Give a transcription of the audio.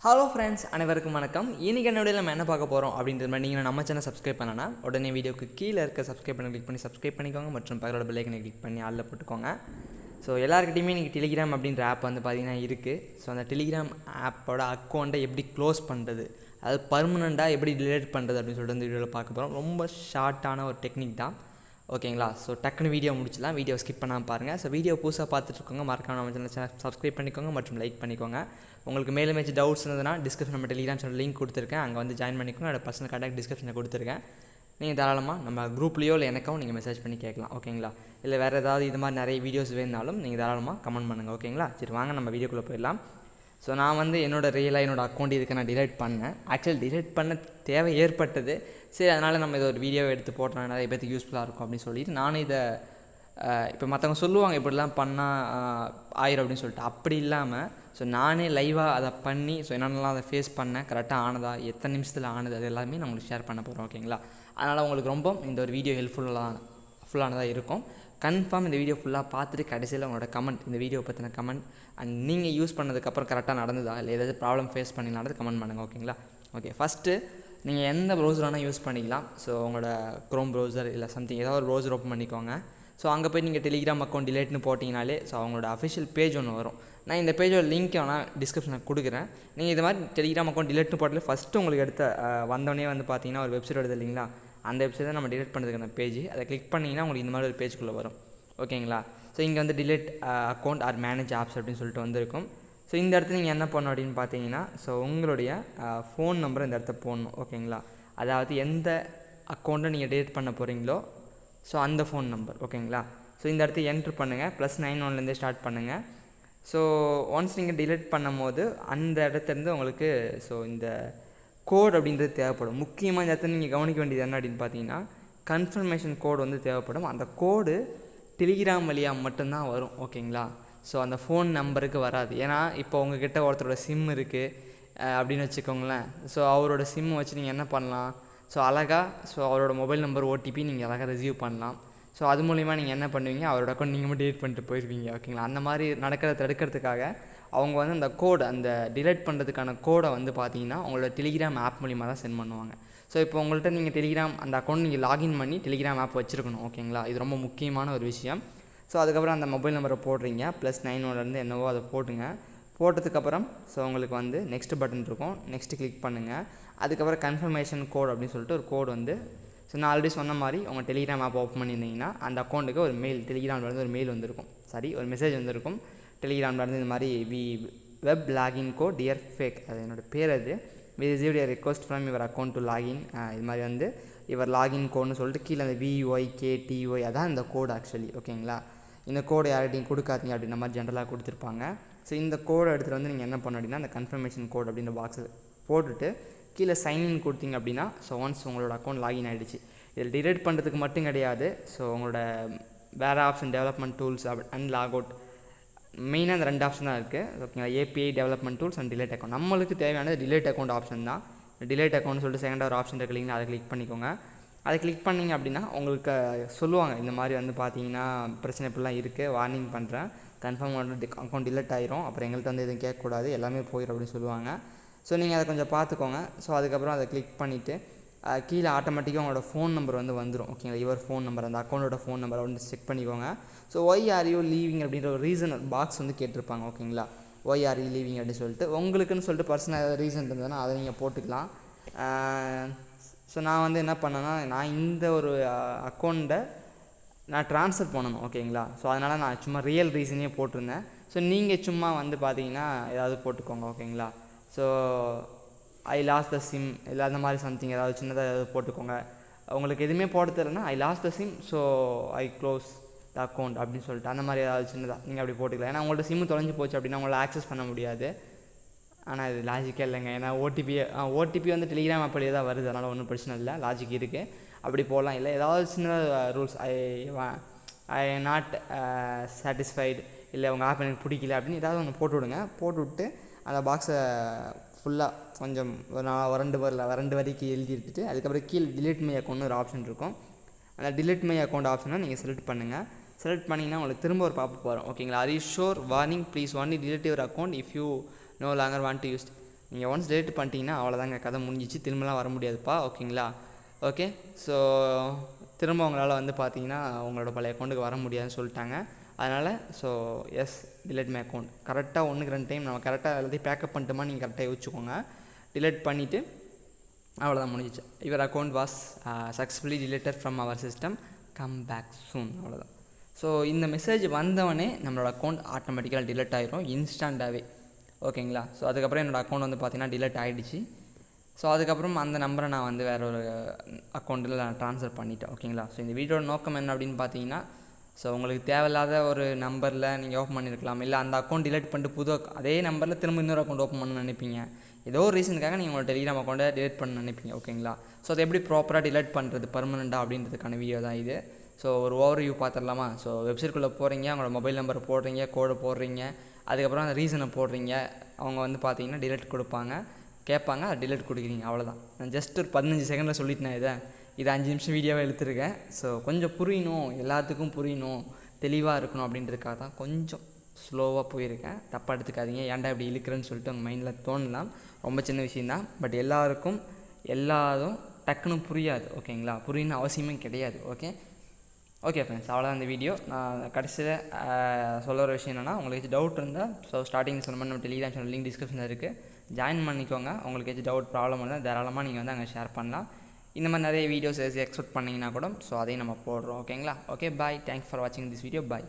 Hello friends, அனைவருக்கும் வணக்கம். இன்றைக்கி என்னோட நம்ம என்ன பார்க்க போகிறோம் அப்படின்ற மாதிரி நீங்கள் நம்ம சேனல் சப்ஸ்கிரைப் பண்ணனா உடனே வீடியோக்கு கீழே இருக்க சப்ஸ்கிரைப் பண்ணி கிளிக் பண்ணி சப்ஸ்கிரைப் பண்ணிக்கோங்க மற்றும் பக்கத்தோட பெல் ஐக்கனை கிளிக் பண்ணி ஆளில் போட்டுக்கோங்க. ஸோ எல்லாருக்கிட்டையுமே இன்றைக்கி டெலிகிராம் அப்படின்ற ஆப் வந்து பார்த்திங்கன்னா இருக்குது. ஸோ அந்த டெலிகிராம் ஆப்போட அக்கௌண்ட்டை எப்படி க்ளோஸ் பண்ணுறது, அது பர்மனெண்ட்டாக எப்படி டிலீட் பண்ணுறது அப்படின்னு சொல்லிட்டு இந்த வீடியோவில் பார்க்க போகிறோம். ரொம்ப ஷார்ட்டான ஒரு டெக்னிக் தான், ஓகேங்களா? ஸோ டக்குன்னு வீடியோ முடிச்சலாம், வீடியோ ஸ்கிப் பண்ணாமல் பாருங்கள். ஸோ வீடியோ புதுசாக பார்த்துட்ருக்கோங்க, மறக்காம நம்ம சேனல் சப்ஸ்கிரைப் பண்ணிக்கோங்க மற்றும் லைக் பண்ணிக்கோங்க. உங்களுக்கு மேலும் ஏதாச்சும் டவுட்ஸ் இருந்ததுன்னா டிஸ்கிரிப்ஷன் நம்ம டெலிகிராம் சேனல் லிங்க் கொடுத்துருக்கேன், அங்கே வந்து ஜாயின் பண்ணிக்கோங்க. என்னோட பர்சனல் கான்டாக்ட் டிஸ்கிரிப்ஷனில் கொடுத்துருக்கேன். நீங்கள் தாராளமாக நம்ம குரூப்லேயோ இல்லை எனக்கும் நீங்கள் மெசேஜ் பண்ணி கேட்கலாம், ஓகேங்களா? இல்லை வேறு ஏதாவது இது மாதிரி நிறைய வீடியோஸ் வேணுனாலும் நீங்கள் தாராளமாக கமெண்ட் பண்ணுங்கள், ஓகேங்களா? சரி, வாங்க நம்ம வீடியோக்குள்ளே போயிடலாம். ஸோ நான் வந்து என்னோடய அக்கௌண்ட் இதுக்கு நான் டிலீட் பண்ணேன். ஆக்சுவலி டிலீட் பண்ண தேவை ஏற்பட்டது. சரி, அதனால் நம்ம இதை ஒரு வீடியோவை எடுத்து போட்டோம், நிறைய பேருக்கு யூஸ்ஃபுல்லாக இருக்கும் அப்படின்னு சொல்லிட்டு நானும் இதை இப்போ மற்றவங்க சொல்லுவாங்க இப்படிலாம் பண்ணால் ஆயிரும் அப்படின்னு சொல்லிட்டு, அப்படி இல்லாமல் ஸோ நானே லைவாக அதை பண்ணி ஸோ என்னென்னலாம் அதை ஃபேஸ் பண்ணேன், கரெக்டாக ஆனதா, எத்தனை நிமிஷத்தில் ஆனது, அது எல்லாமே நான் உங்களுக்கு ஷேர் பண்ண போகிறோம், ஓகேங்களா? அதனால் உங்களுக்கு ரொம்ப இந்த ஒரு வீடியோ ஃபுல்லானதாக இருக்கும். கன்ஃபார்ம் இந்த வீடியோ ஃபுல்லாக பார்த்துட்டு கடைசியில் உங்களோட கமெண்ட், இந்த வீடியோ பற்றின கமெண்ட் அண்ட் நீங்கள் யூஸ் பண்ணதுக்கப்புறம் கரெக்டாக நடந்ததா இல்லை ஏதாவது ப்ராப்ளம் ஃபேஸ் பண்ணிங்களானது கமெண்ட் பண்ணுங்கள், ஓகேங்களா? ஓகே, ஃபஸ்ட்டு நீங்கள் எந்த ப்ரௌசர் வேணால் யூஸ் பண்ணிக்கலாம். ஸோ உங்களோட க்ரோம் ப்ரௌசர் இல்லை சம்திங் ஏதாவது ஒரு ப்ரௌசர் ஓப்பன் பண்ணிக்கோங்க. ஸோ அங்கே போய் நீங்கள் டெலிகிராம் அக்கௌண்ட் டிலேட்னு போட்டிங்கனாலே ஸோ அவங்களோட அஃபிஷியல் பேஜ் ஒன்று வரும். நான் இந்த பேஜோட லிங்க் வேணால் டிஸ்கிரிப்ஷனில் கொடுக்குறேன். நீங்கள் இது மாதிரி டெலிகிராம் அக்கௌண்ட் டிலேட்னு போட்டாலே ஃபஸ்ட்டு உங்களுக்கு எடுத்த வந்தோடனே வந்து பார்த்தீங்கன்னா ஒரு வெப்சைட் எடுத்து இல்லைங்களா, அந்த வெப்சைட் தான் நம்ம டிலேட் பண்ணுறதுக்கான பேஜ். அதை கிளிக் பண்ணிங்கன்னா உங்களுக்கு இந்த மாதிரி ஒரு பேஜுக்குள்ளே வரும், ஓகேங்களா? ஸோ இங்கே வந்து delayed account R manage apps அப்படின்னு சொல்லிட்டு வந்துருக்கும். ஸோ இந்த இடத்துல நீங்கள் என்ன பண்ணணும் அப்படின்னு பார்த்தீங்கன்னா, ஸோ உங்களுடைய ஃபோன் நம்பரை இந்த இடத்த போடணும், ஓகேங்களா? அதாவது எந்த அக்கௌண்ட்டை நீங்கள் டிலேட் பண்ண போகிறீங்களோ ஸோ அந்த ஃபோன் நம்பர், ஓகேங்களா? ஸோ இந்த இடத்த என்ட்ரு பண்ணுங்கள், +91 ஸ்டார்ட் பண்ணுங்கள். ஸோ ஒன்ஸ் நீங்கள் டிலீட் பண்ணும் போது அந்த இடத்துலேருந்து உங்களுக்கு ஸோ இந்த கோட் அப்படின்றது தேவைப்படும். முக்கியமாக இந்த இடத்துல நீங்கள் கவனிக்க வேண்டியது என்ன அப்படின்னு பார்த்தீங்கன்னா, கன்ஃபர்மேஷன் கோடு வந்து தேவைப்படும். அந்த கோடு டெலிகிராம் வழியாக மட்டும்தான் வரும், ஓகேங்களா? ஸோ அந்த ஃபோன் நம்பருக்கு வராது. ஏன்னா இப்போ உங்ககிட்ட ஒருத்தரோட சிம் இருக்குது அப்படின்னு வச்சுக்கோங்களேன். ஸோ அவரோட சிம் வச்சு நீங்கள் என்ன பண்ணலாம், ஸோ அழகாக ஸோ அவரோட மொபைல் நம்பர் ஓடிபி நீங்கள் அழகாக ரிசீவ் பண்ணலாம். ஸோ அது மூலிமா நீங்கள் என்ன பண்ணுவீங்க, அவரோட அக்கௌண்ட் நீங்கள் மட்டும் டிலீட் பண்ணிட்டு போயிடுவீங்க, ஓகேங்களா? அந்த மாதிரி நடக்கிறத தடுக்கிறதுக்காக அவங்க வந்து அந்த கோடு, அந்த டிலீட் பண்ணுறதுக்கான கோடை வந்து பார்த்தீங்கன்னா உங்களோட டெலிகிராம் ஆப் மூலிமா தான் சென்ட் பண்ணுவாங்க. ஸோ இப்போ உங்கள்கிட்ட நீங்கள் டெலிகிராம் அந்த அக்கௌண்ட் நீங்கள் லாகின் பண்ணி டெலிகிராம் ஆப் வச்சுருக்கணும், ஓகேங்களா? இது ரொம்ப முக்கியமான ஒரு விஷயம். ஸோ அதுக்கப்புறம் அந்த மொபைல் நம்பரை போடுறீங்க, +91 என்னவோ அதை போட்டுங்க. போட்டதுக்கப்புறம் ஸோ உங்களுக்கு வந்து நெக்ஸ்ட் பட்டன் இருக்கும், நெக்ஸ்ட்டு கிளிக் பண்ணுங்கள். அதுக்கப்புறம் கன்ஃபர்மேஷன் கோட் அப்படின்னு சொல்லிட்டு ஒரு கோடு வந்து ஸோ நான் ஆல்ரெடி சொன்ன மாதிரி உங்கள் டெலிகிராம் ஆப் ஓப்பன் பண்ணியிருந்தீங்கன்னா அந்த அக்கௌண்ட்டுக்கு ஒரு மெயில், டெலிகிராம்லேருந்து ஒரு மெயில் வந்திருக்கும், ஒரு மெசேஜ் வந்திருக்கும் டெலிகிராம்லேருந்து. இந்த மாதிரி web login code dear fake, அது என்னோடய பேர், அது we received a request from your account to login, இது மாதிரி வந்து இவர் லாகின் கோடுன்னு சொல்லிட்டு கீழே அந்த VYKTY அதான் இந்த கோடு ஆக்சுவலி, ஓகேங்களா? இந்த கோடை யார்கிட்டையும் கொடுக்காதீங்க அப்படின்ற மாதிரி ஜென்ரலாக கொடுத்துருப்பாங்க. ஸோ இந்த கோடை எடுத்துகிட்டு வந்து நீங்கள் என்ன பண்ணணும் அப்படின்னா, அந்த கன்ஃபர்மேஷன் கோட் அப்படின்ற பாக்ஸில் போட்டுட்டு கீழே சைன்இன் கொடுத்தீங்க அப்படின்னா ஸோ ஒன்ஸ் உங்களோட அக்கௌண்ட் லாகின் ஆகிடுச்சு. இதில் டிலீட் பண்ணுறதுக்கு மட்டும் கிடையாது, ஸோ உங்களோட வேறு option development tools and log out, மெயினாக அந்த 2 ஆப்ஷன் தான் இருக்குது, ஓகேங்களா? API development tools and delete account. நம்மளுக்கு தேவையானது டிலேட் அக்கௌண்ட் ஆப்ஷன் தான். டிலேட் அக்கௌண்ட் சொல்லிட்டு செகண்ட் ஒரு ஆப்ஷன் இருக்குல்லைங்களா, அதை கிளிக் பண்ணிக்கோங்க. அதை கிளிக் பண்ணிங்க அப்படின்னா உங்களுக்கு சொல்லுவாங்க இந்த மாதிரி வந்து பார்த்தீங்கன்னா பிரச்சனை இப்படிலாம் இருக்குது, வார்னிங் பண்ணுறேன், கன்ஃபார்ம் வந்து அக்கௌண்ட் டிலீட் ஆயிரும், அப்புறம் எங்கள்கிட்ட வந்து எதுவும் கேட்கக்கூடாது, எல்லாமே போயிடும் அப்படின்னு சொல்லுவாங்க. ஸோ நீங்கள் அதை கொஞ்சம் பார்த்துக்கோங்க. ஸோ அதுக்கப்புறம் அதை கிளிக் பண்ணிவிட்டு கீழே ஆட்டோமேட்டிக்காக உங்களோட ஃபோன் நம்பர் வந்து வந்துடும், ஓகேங்களா? யுவர் ஃபோன் நம்பர், அந்த அக்கௌண்ட்டோட ஃபோன் நம்பரை வந்து செக் பண்ணிக்கோங்க. So why are you leaving அப்படின்ற ஒரு ரீசன் பாக்ஸ் வந்து கேட்டிருப்பாங்க, ஓகேங்களா? ஒய் ஆர் யூ லீவிங் அப்படின்னு சொல்லிட்டு உங்களுக்குன்னு சொல்லிட்டு பர்சனல் ஏதாவது ரீசன் இருந்ததுன்னா அதை நீங்கள் போட்டுக்கலாம். ஸோ நான் வந்து என்ன பண்ணேன்னா, நான் இந்த ஒரு அக்கௌண்ட்டை நான் ட்ரான்ஸ்ஃபர் பண்ணணும், ஓகேங்களா? ஸோ அதனால் நான் சும்மா ரியல் ரீசனே போட்டிருந்தேன். ஸோ நீங்கள் சும்மா வந்து பார்த்தீங்கன்னா ஏதாவது போட்டுக்கோங்க, ஓகேங்களா? So I lost the sim இல்லை அந்த மாதிரி சம்திங் ஏதாவது சின்னதாக ஏதாவது போட்டுக்கோங்க. உங்களுக்கு எதுவுமே போட தெரியலனா ஐ lost the sim so I close the account அப்படின்னு சொல்லிட்டு அந்த மாதிரி ஏதாவது சின்னதாக நீங்கள் அப்படி போட்டுக்கலாம். ஏன்னா உங்கள்ட்ட சிம்மு தொலைஞ்சு போச்சு அப்படின்னா உங்களை ஆக்சஸ் பண்ண முடியாது. ஆனால் இது லாஜிக்கே இல்லைங்க, ஏன்னா ஓடிபி வந்து டெலிகிராம் அப்படியே தான் வருது, அதனால் ஒன்றும் பிரச்சனை இல்லை, லாஜிக் இருக்குது, அப்படி போடலாம். இல்லை ஏதாவது சின்ன ரூல்ஸ், ஐ நாட் சாட்டிஸ்ஃபைடு, இல்லை உங்கள் ஆப் எனக்கு பிடிக்கல அப்படின்னு ஏதாவது ஒன்று போட்டு விடுங்க. போட்டு விட்டு அந்த பாக்ஸை ஃபுல்லாக கொஞ்சம் ஒரு 2 வரிக்கு எழுதி எடுத்துட்டு அதுக்கப்புறம் கீழே டிலீட் மை அக்கௌண்ட்னு ஒரு ஆப்ஷன் இருக்கும். அந்த டிலீட் மை அக்கௌண்ட் ஆப்ஷனை நீங்கள் செலக்ட் பண்ணுங்கள். செலக்ட் பண்ணிங்கன்னா உங்களுக்கு திரும்ப ஒரு பாப்பப் வரும், ஓகேங்களா? Are you sure warning please only delete your account if you know longer want to use நீங்கள் ஒன்ஸ் டெலிட் பண்ணிட்டீங்கன்னா அவ்வளோதாங்க, கதை முடிஞ்சிச்சு, திரும்பலாம் வர முடியாதுப்பா. ஓகேங்களா? ஓகே. ஸோ திரும்ப உங்களால் வந்து பார்த்தீங்கன்னா உங்களோட பழைய அக்கௌண்ட்டுக்கு வர முடியாதுன்னு சொல்லிட்டாங்க. அதனால் so yes delete my account. கரெக்டாக 1க்கு 2 டைம் நம்ம கரெக்டாக எல்லாத்தையும் பேக்கப் பண்ணிட்டோமா நீங்கள் கரெக்டாக யோசிச்சுக்கோங்க. டிலீட் பண்ணிவிட்டு அவ்வளோதான், முடிஞ்சிச்சு. Your account was successfully deleted from our system, come back soon. அவ்வளோதான். ஸோ இந்த மெசேஜ் வந்தவொடனே நம்மளோட அக்கௌண்ட் ஆட்டோமேட்டிக்காக டிலீட் ஆகிரும் இன்ஸ்டண்ட்டாகவே. ஓகேங்களா? ஸோ அதுக்கப்புறம் என்னோடய அக்கௌண்ட் வந்து பார்த்திங்கன்னா டிலீட் ஆகிடுச்சு. ஸோ அதுக்கப்புறம் அந்த நம்பரை நான் வந்து வேறு ஒரு அக்கௌண்ட்டில் நான் ட்ரான்ஸ்ஃபர் பண்ணிட்டேன். ஓகேங்களா? ஸோ இந்த வீடியோட நோக்கம் என்ன அப்படின்னு பார்த்தீங்கன்னா, ஸோ உங்களுக்கு தேவையில்லாத ஒரு நம்பரில் நீங்கள் ஓப்பன் பண்ணியிருக்கலாம், இல்லை அந்த அக்கௌண்ட் டிலீட் பண்ணிட்டு புது அதே நம்பரில் திரும்ப இன்னொரு அக்கௌண்ட் ஓப்பன் பண்ண நினைப்பீங்க. ஏதோ ஒரு ரீசனுக்காக நீங்கள் உங்களோட டெலிகிராம் அக்கௌண்ட்டை டிலீட் பண்ண நினைப்பீங்க. ஓகேங்களா? ஸோ அதை எப்படி ப்ராப்பராக டிலீட் பண்ணுறது பர்மனெண்ட்டாக அப்படின்றதுக்கான வீடியோ தான் இது. ஸோ ஒரு ஓவர்வியூ பார்த்துடலாமா? ஸோ வெப்சைட்குள்ளே போகிறீங்க, உங்களோட மொபைல் நம்பரை போடுறீங்க, கோடை போடுறீங்க, அதுக்கப்புறம் அந்த ரீசனை போடுறீங்க. அவங்க வந்து பார்த்தீங்கன்னா டிலீட் கொடுப்பாங்க, கேட்பாங்க, அதை டிலீட் கொடுக்குறீங்க. அவ்வளோதான். நான் ஜஸ்ட் ஒரு 15 செகண்டில் சொல்லிட்டேன். இது 5 நிமிஷம் வீடியோவாக எடுத்துருக்கேன். ஸோ கொஞ்சம் புரியணும், எல்லாத்துக்கும் புரியணும், தெளிவாக இருக்கணும் அப்படின்றதுக்காக தான் கொஞ்சம் ஸ்லோவாக போயிருக்கேன். தப்பாக எடுத்துக்காதீங்க. ஏன்டா இப்படி இழுக்கிறேன்னு சொல்லிட்டு உங்கள் மைண்டில் தோணலாம். ரொம்ப சின்ன விஷயந்தான். பட் எல்லாருக்கும் எல்லாரும் டக்குன்னு புரியாது. ஓகேங்களா? புரியணும்னு அவசியமே கிடையாது. ஓகே ஃப்ரெண்ட்ஸ், அவ்வளோதான் இந்த வீடியோ. நான் கடைசியில் சொல்ல ஒரு விஷயம் என்னென்னா, உங்களுக்கு டவுட் இருந்தால் ஸோ ஸ்டார்டிங் சொன்ன மாதிரி நம்ம டெலிகிராம் சேனல் லிங்க் டிஸ்கிரிப்ஷனில் இருக்குது, ஜாயின் பண்ணிக்கோங்க. உங்களுக்கு ஏதாச்சும் டவுட் ப்ராப்ளம் இருந்தால் தாராளமாக நீங்கள் வந்து அங்கே ஷேர் பண்ணலாம். இந்த மாதிரி நிறைய வீடியோஸ் எக்ஸ்பெக்ட் பண்ணிங்கன்னா கூட ஸோ அதையும் நம்ம போடுறோம். ஓகேங்களா? Okay, bye. தேங்க்ஸ் ஃபார் வாட்சிங் திஸ் வீடியோ. பாய்.